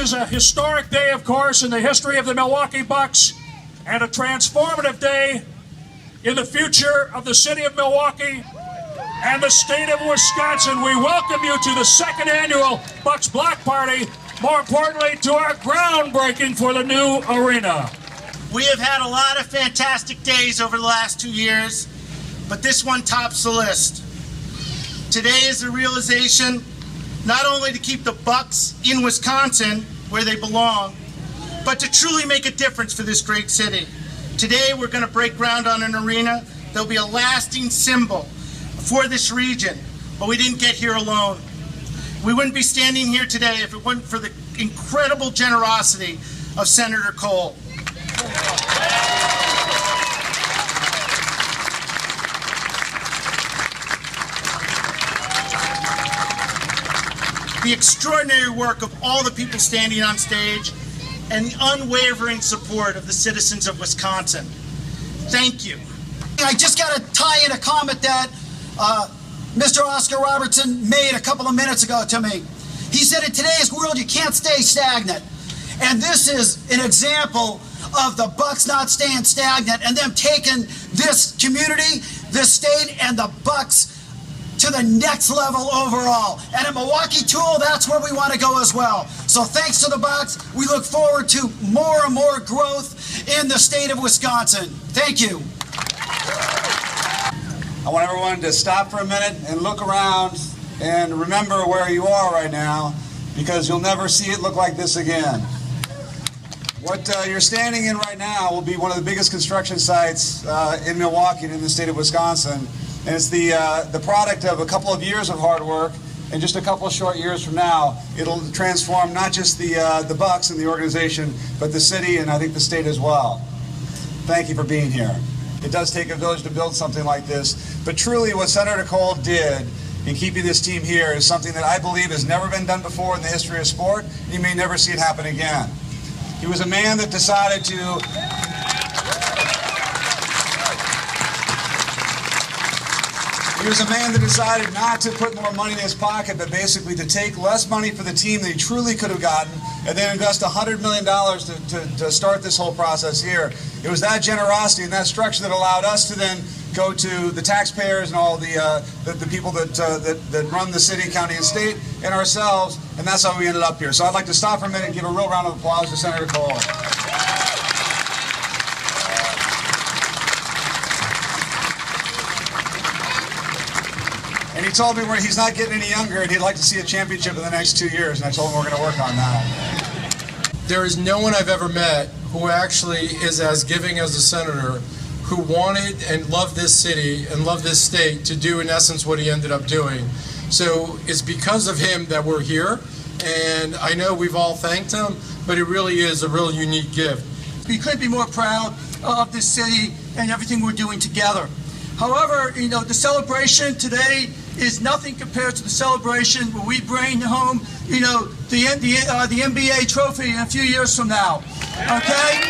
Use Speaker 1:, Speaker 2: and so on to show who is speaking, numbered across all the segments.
Speaker 1: is a historic day, of course, in the history of the Milwaukee Bucks, and a transformative day in the future of the city of Milwaukee and the state of Wisconsin. We welcome you to the second annual Bucks Block Party, more importantly, to our groundbreaking for the new arena.
Speaker 2: We have had a lot of fantastic days over the last 2 years, but this one tops the list. Today is the realization not only to keep the Bucks in Wisconsin where they belong, but to truly make a difference for this great city. Today we're going to break ground on an arena that will be a lasting symbol for this region, but we didn't get here alone. We wouldn't be standing here today if it wasn't for the incredible generosity of Senator Cole. The extraordinary work of all the people standing on stage, and the unwavering support of the citizens of Wisconsin. Thank you.
Speaker 3: I just got to tie in a comment that Mr. Oscar Robertson made a couple of minutes ago to me. He said, in today's world, you can't stay stagnant. And this is an example of the Bucks not staying stagnant and them taking this community, this state, and the Bucks to the next level overall. And at Milwaukee Tool, that's where we want to go as well. So thanks to the Bucks, we look forward to more and more growth in the state of Wisconsin. Thank you.
Speaker 4: I want everyone to stop for a minute and look around and remember where you are right now, because you'll never see it look like this again. What you're standing in right now will be one of the biggest construction sites in Milwaukee and in the state of Wisconsin. And it's the product of a couple of years of hard work, and just a couple of short years from now, it'll transform not just the Bucks and the organization, but the city and I think the state as well. Thank you for being here. It does take a village to build something like this, but truly what Senator Cole did in keeping this team here is something that I believe has never been done before in the history of sport, and you may never see it happen again. He was a man that decided to He was a man that decided not to put more money in his pocket, but basically to take less money for the team than he truly could have gotten, and then invest $100 million to start this whole process here. It was that generosity and that structure that allowed us to then go to the taxpayers and all the people that run the city, county, and state, and ourselves, and that's how we ended up here. So I'd like to stop for a minute and give a real round of applause to Senator Cole. And he told me he's not getting any younger and he'd like to see a championship in the next 2 years, and I told him we're going to work on that.
Speaker 5: There is no one I've ever met who actually is as giving as a senator, who wanted and loved this city and loved this state to do in essence what he ended up doing. So it's because of him that we're here, and I know we've all thanked him, but it really is a real unique gift.
Speaker 3: We couldn't be more proud of this city and everything we're doing together. However, the celebration today is nothing compared to the celebration where we bring home, the NBA trophy in a few years from now. Okay?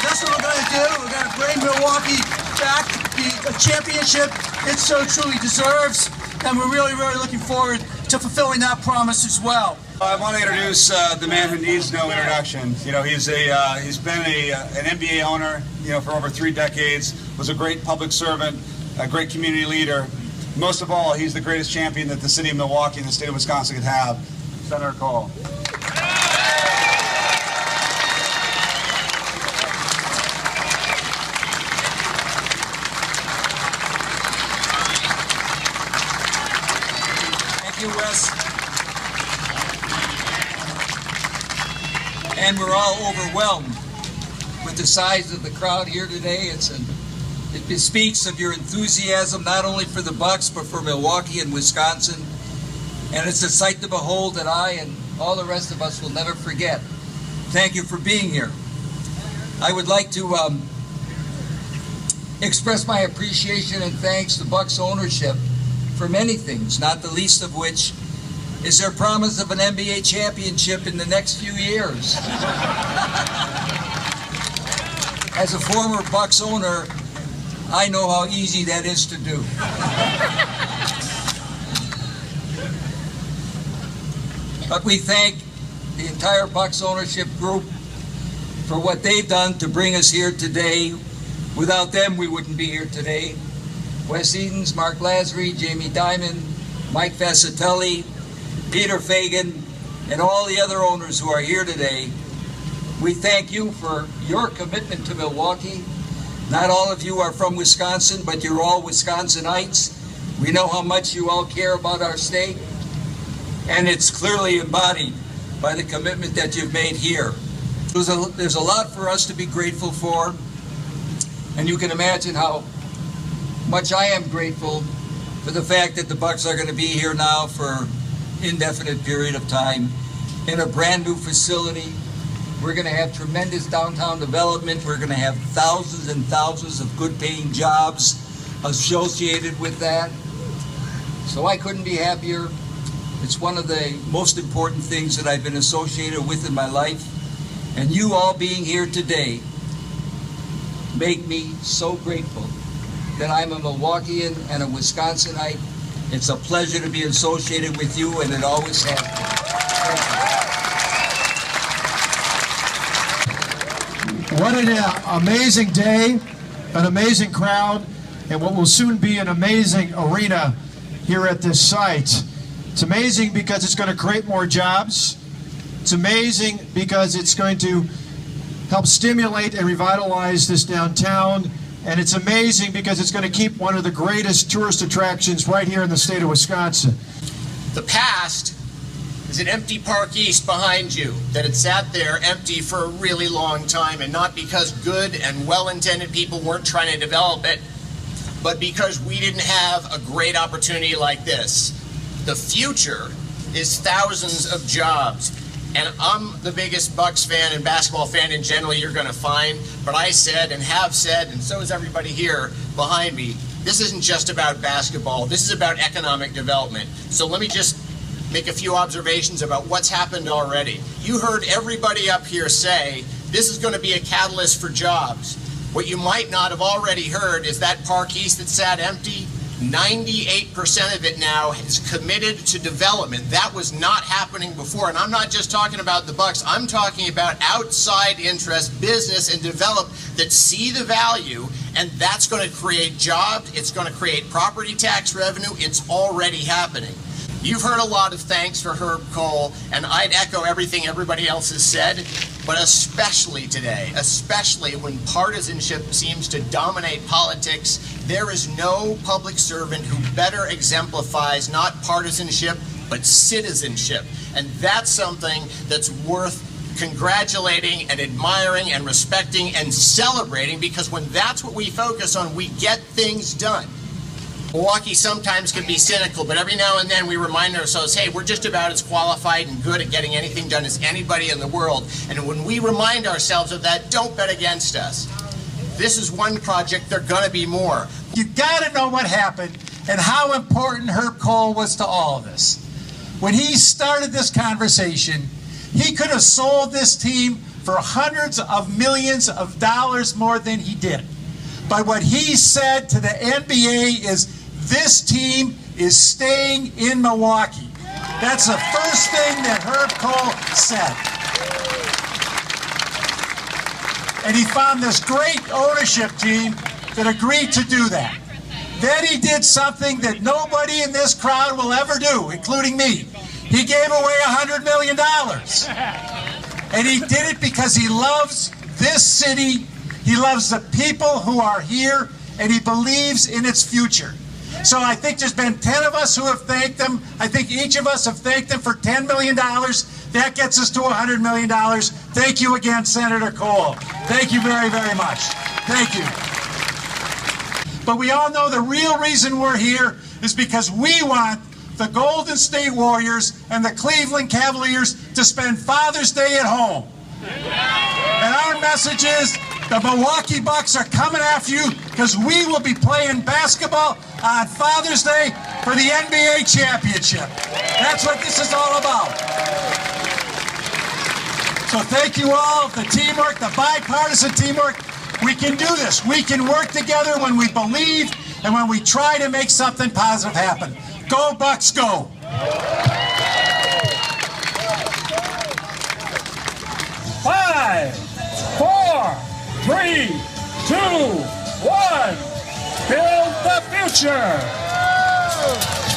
Speaker 3: That's what we're going to do. We're going to bring Milwaukee back to the championship it so truly deserves, and we're really, really looking forward to fulfilling that promise as well.
Speaker 4: I want to introduce the man who needs no introduction. He's been an NBA owner, for over 3 decades. Was a great public servant, a great community leader. Most of all, he's the greatest champion that the city of Milwaukee and the state of Wisconsin could have. Senator Cole.
Speaker 6: Thank you, Wes. And we're all overwhelmed with the size of the crowd here today. It speaks of your enthusiasm not only for the Bucks but for Milwaukee and Wisconsin, and it's a sight to behold that I and all the rest of us will never forget. Thank you for being here. I would like to express my appreciation and thanks to Bucks ownership for many things, not the least of which is their promise of an NBA championship in the next few years. As a former Bucks owner, I know how easy that is to do. But we thank the entire Bucks ownership group for what they've done to bring us here today. Without them, we wouldn't be here today. Wes Edens, Mark Lasry, Jamie Dimon, Mike Fascitelli, Peter Fagan, and all the other owners who are here today. We thank you for your commitment to Milwaukee. Not all of you are from Wisconsin, but you're all Wisconsinites. We know how much you all care about our state, and it's clearly embodied by the commitment that you've made here. There's a lot for us to be grateful for, and you can imagine how much I am grateful for the fact that the Bucks are going to be here now for an indefinite period of time in a brand new facility. We're going to have tremendous downtown development. We're going to have thousands and thousands of good paying jobs associated with that. So I couldn't be happier. It's one of the most important things that I've been associated with in my life. And you all being here today make me so grateful that I'm a Milwaukeean and a Wisconsinite. It's a pleasure to be associated with you, and it always has been.
Speaker 7: What an amazing day, an amazing crowd, and what will soon be an amazing arena here at this site. It's amazing because it's going to create more jobs. It's amazing because it's going to help stimulate and revitalize this downtown. And it's amazing because it's going to keep one of the greatest tourist attractions right here in the state of Wisconsin.
Speaker 8: The past is an empty Park East behind you that had sat there empty for a really long time, and not because good and well-intended people weren't trying to develop it, but because we didn't have a great opportunity like this. The future is thousands of jobs. And I'm the biggest Bucks fan and basketball fan in general you're going to find, but I said and have said, and so is everybody here behind me, this isn't just about basketball. This is about economic development. So let me just make a few observations about what's happened already. You heard everybody up here say this is going to be a catalyst for jobs. What you might not have already heard is that Park East that sat empty, 98% of it now is committed to development. That was not happening before. And I'm not just talking about the Bucks. I'm talking about outside interest, business, and develop that see the value, and that's going to create jobs. It's going to create property tax revenue. It's already happening. You've heard a lot of thanks for Herb Kohl, and I'd echo everything everybody else has said, but especially today, especially when partisanship seems to dominate politics, there is no public servant who better exemplifies not partisanship, but citizenship. And that's something that's worth congratulating and admiring and respecting and celebrating, because when that's what we focus on, we get things done. Milwaukee sometimes can be cynical, but every now and then we remind ourselves, hey, we're just about as qualified and good at getting anything done as anybody in the world. And when we remind ourselves of that, don't bet against us. This is one project, there are going to be more.
Speaker 9: You got to know what happened and how important Herb Kohl was to all of us. When he started this conversation, he could have sold this team for hundreds of millions of dollars more than he did. But what he said to the NBA is, this team is staying in Milwaukee. That's the first thing that Herb Kohl said. And he found this great ownership team that agreed to do that. Then he did something that nobody in this crowd will ever do, including me. He gave away $100 million. And he did it because he loves this city, he loves the people who are here, and he believes in its future. So I think there's been 10 of us who have thanked him. I think each of us have thanked him for $10 million. That gets us to $100 million. Thank you again, Senator Kohl. Thank you very, very much. Thank you. But we all know the real reason we're here is because we want the Golden State Warriors and the Cleveland Cavaliers to spend Father's Day at home. And our message is, the Milwaukee Bucks are coming after you because we will be playing basketball on Father's Day for the NBA championship. That's what this is all about. So thank you all, the teamwork, the bipartisan teamwork. We can do this. We can work together when we believe and when we try to make something positive happen. Go Bucks, go!
Speaker 1: future.